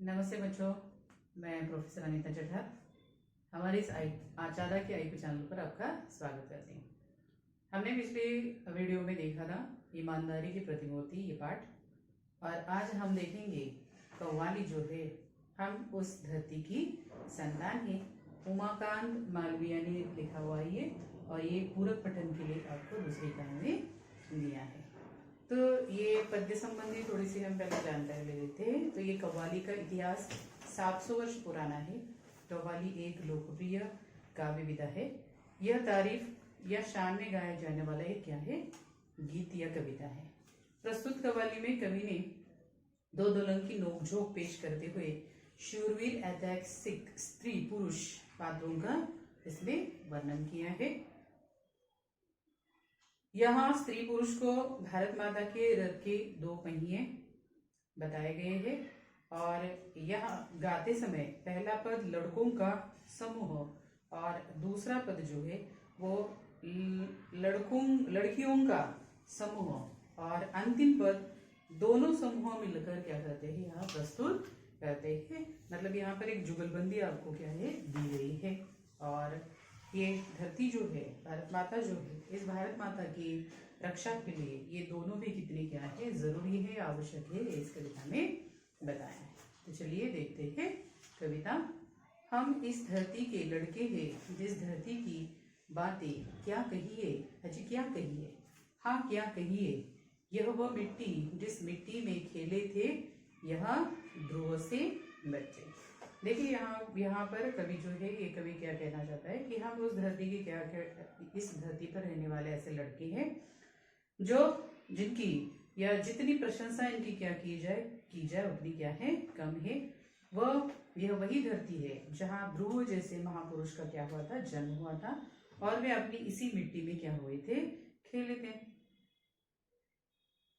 नमस्ते बच्चों, मैं प्रोफेसर अनीता चड्ढा हमारे इस आचार्य के आईपी चैनल पर आपका स्वागत करती हूँ। हमने पिछले वीडियो में देखा था ईमानदारी की प्रतिमूर्ति ये पाठ, और आज हम देखेंगे कव्वाली जो है हम उस धरती की संतान है। उमाकांत मालवीय ने लिखा हुआ ये, और ये पूरक पठन के लिए आपको दूसरी कहानी दिया है। तो ये पद्य संबंधी थोड़ी सी हम पहले जानकारी ले लेते हैं। तो ये कव्वाली का इतिहास 700 वर्ष पुराना है। कव्वाली एक लोकप्रिय काव्य विधा है। यह तारीफ या शान में गाया जाने वाला एक क्या है, गीत या कविता है। प्रस्तुत कव्वाली में कवि ने दो दुल्हन की नोकझोंक पेश करते हुए शूरवीर ऐतिहासिक स्त्री पुरुष पात्रों का इसमें वर्णन किया है। यहाँ स्त्री पुरुष को भारत माता के रथ के दो पहिए बताए गए हैं, और यहाँ गाते समय पहला पद लड़कों का समूह और दूसरा पद जो है वो लड़कियों का समूह, और अंतिम पद दोनों समूह मिलकर क्या करते हैं, यहाँ प्रस्तुत करते हैं। मतलब यहाँ पर एक जुगलबंदी आपको क्या है दी गई है। और ये धरती जो है, भारत माता जो है, इस भारत माता की रक्षा के लिए ये दोनों भी कितने क्या है जरूरी है, आवश्यक है, इस कविता में बताया है। तो चलिए देखते हैं कविता। हम इस धरती के लड़के हैं, जिस धरती की बातें क्या कहिए, अजी क्या कहिए, हाँ क्या कहिए। यह वह मिट्टी जिस मिट्टी में खेले थे यह ध्रुव से बच्चे। देखिए यहाँ पर कवि जो है, ये कवि क्या कहना चाहता है कि हम उस धरती के क्या इस धरती पर रहने वाले ऐसे लड़के हैं जो जिनकी या जितनी प्रशंसा इनकी क्या की जाए उतनी क्या है कम है। यह वही धरती है जहाँ ध्रुव जैसे महापुरुष का क्या हुआ था, जन्म हुआ था, और वे अपनी इसी मिट्टी में क्या हुए थे, खेले थे।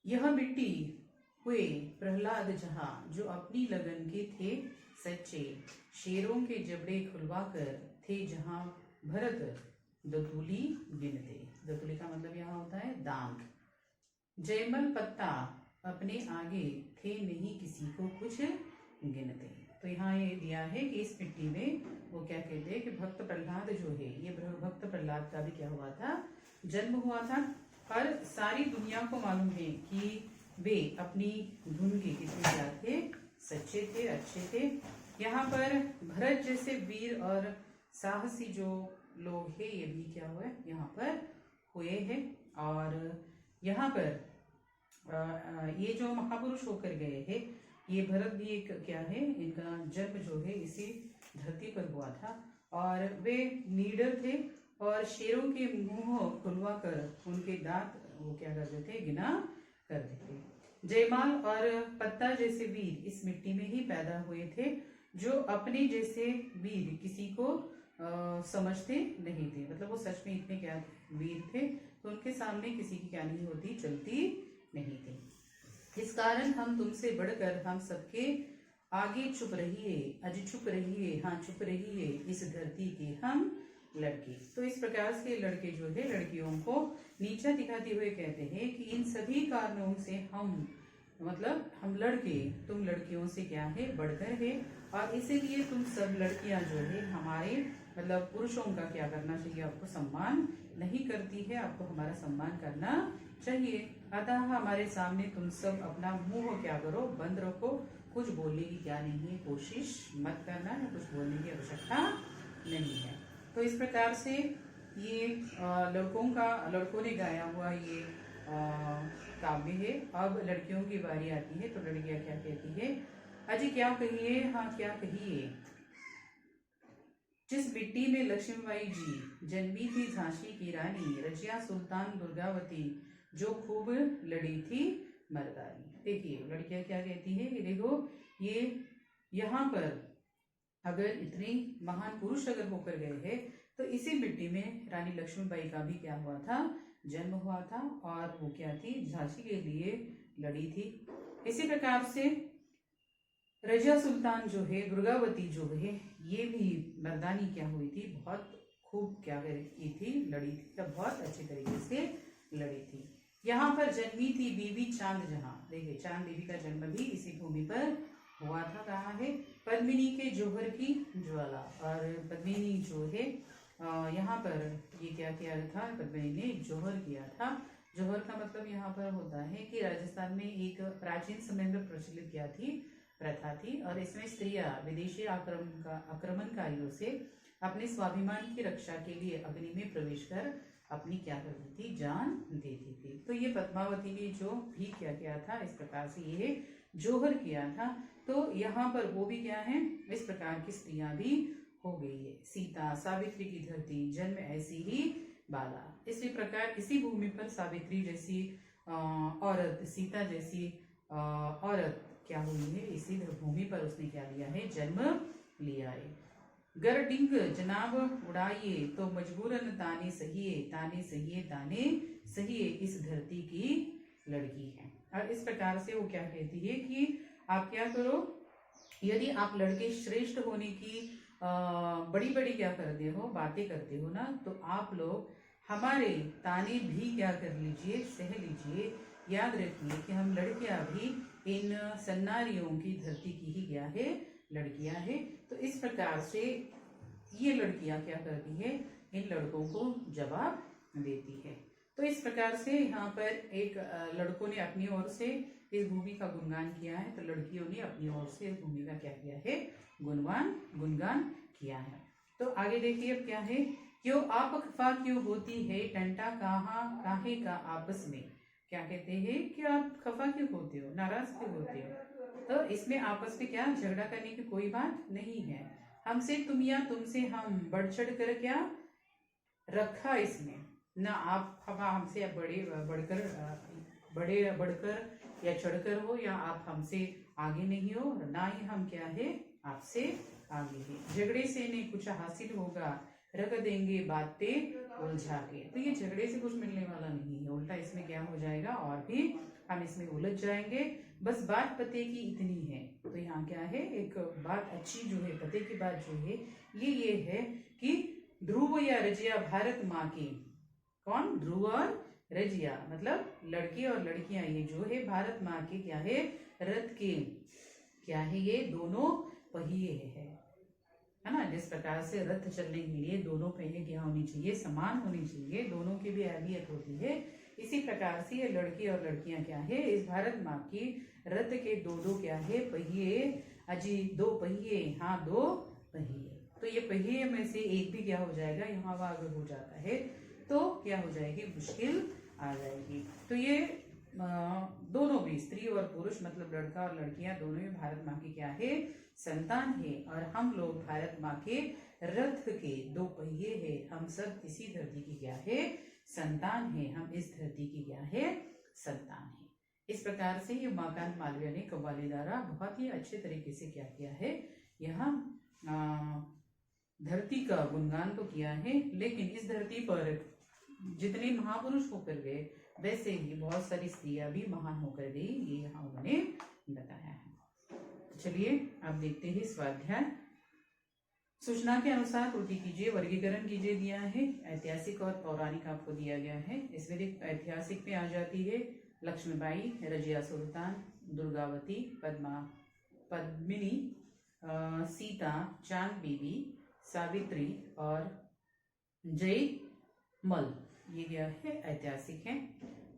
यह मिट्टी हुए प्रहलाद जहाँ जो अपनी लगन के थे सच्चे, शेरों के जबड़े खुलवाकर थे जहाँ भरत दतूली गिनते। दतूली का मतलब यहाँ होता है दांत। जयमल पत्ता अपने आगे थे नहीं किसी को कुछ गिनते। तो यहाँ ये दिया है कि इस मिट्टी में वो क्या कहते हैं कि भक्त प्रहलाद जो है, ये भक्त प्रहलाद का भी क्या हुआ था, जन्म हुआ था। और सारी दुनिया को मालूम है कि वे अपनी धुन के कितने क्या थे, सच्चे थे, अच्छे थे। यहाँ पर भरत जैसे वीर और साहसी जो लोग हैं ये भी क्या हुए यहाँ पर हुए हैं। और यहाँ पर ये जो महापुरुष होकर गए हैं, ये भरत भी एक क्या है, इनका जन्म जो है इसी धरती पर हुआ था, और वे नीडर थे और शेरों के मुंह खुलवा कर उनके दांत वो क्या करते थे, गिना करते थे। जयमाल और पत्ता जैसे वीर इस मिट्टी में ही पैदा हुए थे, जो अपने जैसे वीर किसी को समझते नहीं थे। मतलब वो सच में इतने क्या वीर थे, तो उनके सामने किसी की क्या नहीं होती, चलती नहीं थी। इस कारण हम तुमसे बढ़कर हम सबके आगे चुप रहिए, अज चुप रहिए, हाँ चुप रहिए, इस धरती के हम लड़के। तो इस प्रकार से लड़के जो है लड़कियों को नीचा दिखाते हुए कहते हैं कि इन सभी कारणों से हम मतलब हम लड़के तुम लड़कियों से क्या है बढ़कर है, और इसीलिए तुम सब लड़कियां जो है हमारे मतलब पुरुषों का क्या करना चाहिए, आपको सम्मान नहीं करती है, आपको हमारा सम्मान करना चाहिए। अतः हमारे सामने तुम सब अपना मुंह क्या करो, बंद रखो, कुछ बोलने की क्या नहीं है, कोशिश मत करना, या कुछ बोलने की आवश्यकता नहीं है। तो इस प्रकार से ये लड़कों ने गाया हुआ ये काव्य है। अब लड़कियों की बारी आती है, तो लड़कियां क्या कहती है, अजी क्या कहिए, हाँ क्या कहिए। जिस मिट्टी में लक्ष्मीबाई जी जन्मी थी झांसी की रानी, रजिया सुल्तान दुर्गावती जो खूब लड़ी थी मर्दानी। देखिए लड़कियां क्या कहती है कि देखो ये यहाँ पर अगर इतने महान पुरुष अगर होकर गए हैं, तो इसी मिट्टी में रानी लक्ष्मीबाई का भी क्या हुआ था, जन्म हुआ था, और वो क्या थी, झांसी के लिए लड़ी थी। इसी प्रकार से रजिया सुल्तान जो है, दुर्गावती जो है, ये भी मर्दानी क्या हुई थी, बहुत खूब क्या की थी, लड़ी थी, तब बहुत अच्छे तरीके से लड़ी थी। यहाँ पर जन्मी थी बीबी चांद जहाँ। देखिए चांद बीबी का जन्म भी इसी भूमि पर हुआ था। कहा है पद्मिनी के जौहर की ज्वाला। और पद्मिनी जो है यहाँ पर ये क्या किया था, पद्मिनी ने जौहर किया था। जौहर का मतलब यहाँ पर होता है कि राजस्थान में एक प्राचीन समय में प्रचलित क्या थी, प्रथा थी, और इसमें स्त्रियां विदेशी आक्रमणकारियों से अपने स्वाभिमान की रक्षा के लिए अग्नि में प्रवेश कर अपनी क्या करती थी, जान देती थी। तो ये पद्मावती ने जो भी क्या किया था, इस प्रकार से ये जौहर किया था। तो यहाँ पर वो भी क्या है, इस प्रकार की स्त्रियां भी हो गई है। सीता सावित्री की धरती, जन्म ऐसी ही बाला। इसी प्रकार इसी भूमि पर सावित्री जैसी औरत, सीता जैसी औरत क्या हुई है, इसी भूमि पर उसने क्या लिया है, जन्म लिया है। गरडिंग जनाब उड़ाइए तो मजबूरन ताने सहिए, ताने सहिए, ताने सहिए, इस धरती की लड़की है। और इस प्रकार से वो क्या कहती है कि आप क्या करो, यदि आप लड़के श्रेष्ठ होने की बड़ी बड़ी क्या करते हो, बातें करते हो ना, तो आप लोग हमारे ताने भी क्या कर लीजिए, सह लीजिए। याद रखिए कि हम लड़कियां भी इन सन्नारियों की धरती की ही क्या है, लड़कियां हैं। तो इस प्रकार से ये लड़कियां क्या करती है, इन लड़कों को जवाब देती है। तो इस प्रकार से यहाँ पर एक लड़कों ने अपनी ओर से इस भूमि का गुणगान किया है, तो लड़कियों ने अपनी ओर से इस भूमि का क्या किया है, गुणगान किया है। तो आगे देखिए अब क्या है, क्यों आप खफा क्यों होती है, टंटा कहाँ काहे का आपस में। क्या कहते हैं कि आप खफा क्यों होते हो, नाराज क्यों होते हो। तो इसमें आपस में क्या झगड़ा करने की कोई बात नहीं है। हमसे तुम या तुमसे हम, बढ़ चढ़ कर क्या रखा इसमें, ना आप हमसे बढ़कर या चढ़कर हो, या आप हमसे आगे नहीं हो, ना ही हम क्या है आपसे आगे है। झगड़े से नहीं कुछ हासिल होगा, रख देंगे बातें उलझा के। तो ये झगड़े से कुछ मिलने वाला नहीं है, उल्टा इसमें क्या हो जाएगा, और भी हम इसमें उलझ जाएंगे। बस बात पते की इतनी है। तो यहाँ क्या है, एक बात अच्छी जो है, पते की बात जो है ये है कि ध्रुव या रजिया भारत माँ की, कौन, ध्रुव और रजिया मतलब लड़के और लड़कियां, ये जो है भारत माँ के क्या है, रथ के क्या है, ये दोनों पहिए है ना। जिस प्रकार से रथ चलने के लिए दोनों पहिए क्या होनी चाहिए, समान होनी चाहिए, दोनों की भी अहमियत होती है। इसी प्रकार से ये लड़के और लड़कियां क्या है, इस भारत माँ की रथ के दो दो क्या है, पहिए, अजी दो पहिए, हाँ दो पहिए। तो ये पहिए में से एक भी क्या हो जाएगा, यहाँ अगर हो जाता है तो क्या हो जाएगी, मुश्किल आ जाएगी। तो ये दोनों भी, स्त्री और पुरुष मतलब लड़का और लड़कियां, दोनों ही भारत माँ की क्या है, संतान है। और हम लोग भारत माँ के रथ के दो पहिए है, हम सब इसी धरती की क्या है, संतान है, हम इस धरती की क्या है, संतान है। इस प्रकार से ये उमाकांत मालवीय ने कव्वाली द्वारा बहुत ही अच्छे तरीके से क्या किया है, यहाँ धरती का गुणगान तो किया है। लेकिन इस धरती पर जितने महापुरुष होकर गए, वैसे ही बहुत सारी स्त्रियां भी महान होकर गई, ये यहाँ उन्होंने बताया है। चलिए अब देखते हैं स्वाध्याय। सूचना के अनुसार त्रुटि कीजिए, वर्गीकरण कीजिए दिया है, ऐतिहासिक और पौराणिक आपको दिया गया है। इसमें ऐतिहासिक में आ जाती है लक्ष्मीबाई, रजिया सुल्तान, दुर्गावती, पद्मिनी, सीता, चांद बीबी, सावित्री और जयमल, ये क्या है, ऐतिहासिक है।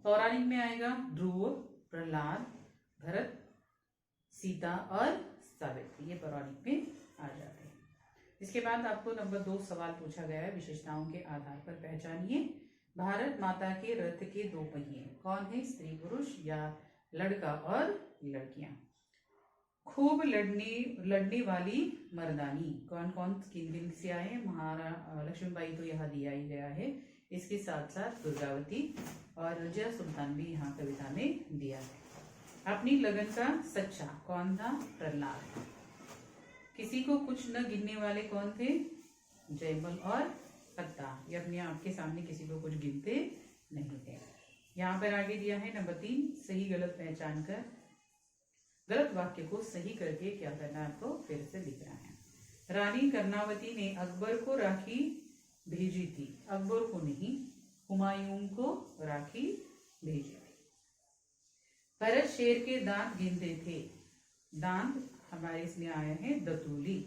पौराणिक में आएगा ध्रुव, प्रहलाद, भरत, सीता और सावित्री, ये पौराणिक में आ जाते हैं। इसके बाद आपको नंबर 2 सवाल पूछा गया है, विशेषताओं के आधार पर पहचानिए भारत माता के रथ के दो पहिए, कौन है, स्त्री पुरुष या लड़का और लड़कियां। खूब लड़ने वाली मर्दानी, कौन कौन किन किन से आए, लक्ष्मीबाई तो यहाँ दिया ही गया है, इसके साथ साथ दुर्गावती और रजिया सुल्तान भी यहाँ कविता में दिया है। अपनी लगन का सच्चा, कौन था, प्रहलाद। किसी को कुछ न गिनने वाले कौन थे, जयमल और पत्ता, ये अपने आपके सामने किसी को कुछ गिनते नहीं थे। यहाँ पर आगे दिया है नंबर 3, सही गलत पहचान कर गलत वाक्य को सही करके क्या करना है, आपको फिर से लिखना है। रानी कर्णावती ने अकबर को राखी भेजी थी, अकबर को नहीं, हुमायूं को राखी भेजी थी। भरत शेर के दांत गिनते थे, दांत हमारे इसमें आया है दतूली।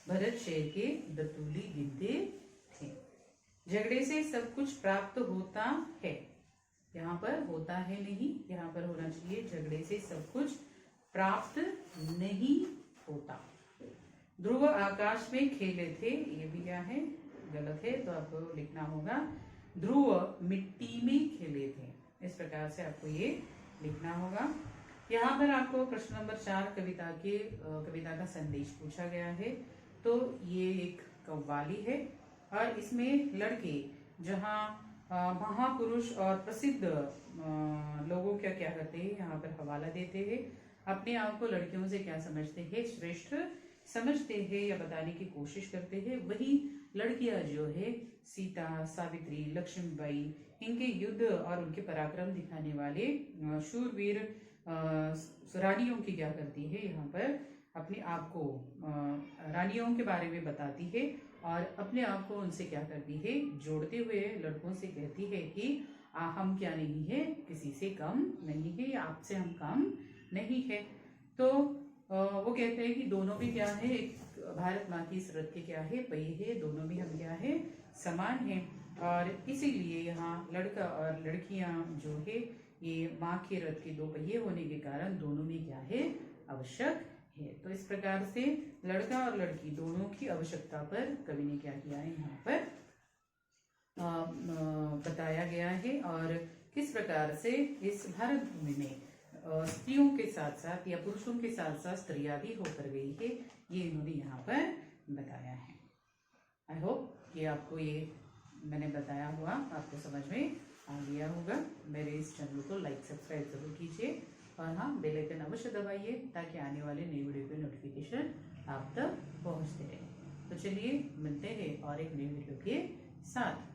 भरत शेर के दतूली गिनते थे। झगड़े से सब कुछ प्राप्त होता है, यहाँ पर होता है नहीं, यहाँ पर होना चाहिए झगड़े से सब कुछ प्राप्त नहीं होता। ध्रुव आकाश में खेले थे, ये भी क्या है, गलत है, तो आपको लिखना होगा ध्रुव मिट्टी में खेले थे। इस प्रकार से आपको ये लिखना होगा। यहाँ पर आपको प्रश्न नंबर 4 कविता का संदेश पूछा गया है। तो ये एक कव्वाली है और इसमें लड़के जहाँ महापुरुष और प्रसिद्ध लोगों क्या क्या करते हैं, यहाँ पर हवाला देते हैं। अपने आप को लड़कियों से क्या समझते हैं, श्रेष्ठ समझते हैं या बताने की कोशिश करते हैं। वही लड़कियां जो है सीता, सावित्री, लक्ष्मीबाई, इनके युद्ध और उनके पराक्रम दिखाने वाले शूरवीर रानियों की क्या करती है, यहाँ पर अपने आप को रानियों के बारे में बताती है और अपने आप को उनसे क्या करती है, जोड़ते हुए लड़कों से कहती है कि हम क्या नहीं है, किसी से कम नहीं है, आपसे हम कम नहीं है। तो वो कहते हैं कि दोनों भी क्या है, भारत माँ की इस रथ के क्या है, पहिए है, दोनों भी हम क्या है, समान हैं। और इसीलिए यहाँ लड़का और लड़कियां जो है ये माँ के रथ के 2 पहिए होने के कारण दोनों में क्या है, आवश्यक है। तो इस प्रकार से लड़का और लड़की दोनों की आवश्यकता पर कवि ने क्या किया है, यहाँ पर बताया गया है। और किस प्रकार से इस भारत भूमि में स्त्रियों के साथ साथ या पुरुषों के साथ साथ स्त्रियां भी होकर गई है, ये इन्होंने यहाँ पर बताया है। आई होप कि आपको ये मैंने बताया हुआ आपको समझ में आ गया होगा। मेरे इस चैनल को लाइक सब्सक्राइब जरूर कीजिए और हाँ, बेल आइकन अवश्य दबाइए ताकि आने वाले नई वीडियो के नोटिफिकेशन आप तक पहुँचते रहे। तो चलिए मिलते हैं और एक नई वीडियो के साथ।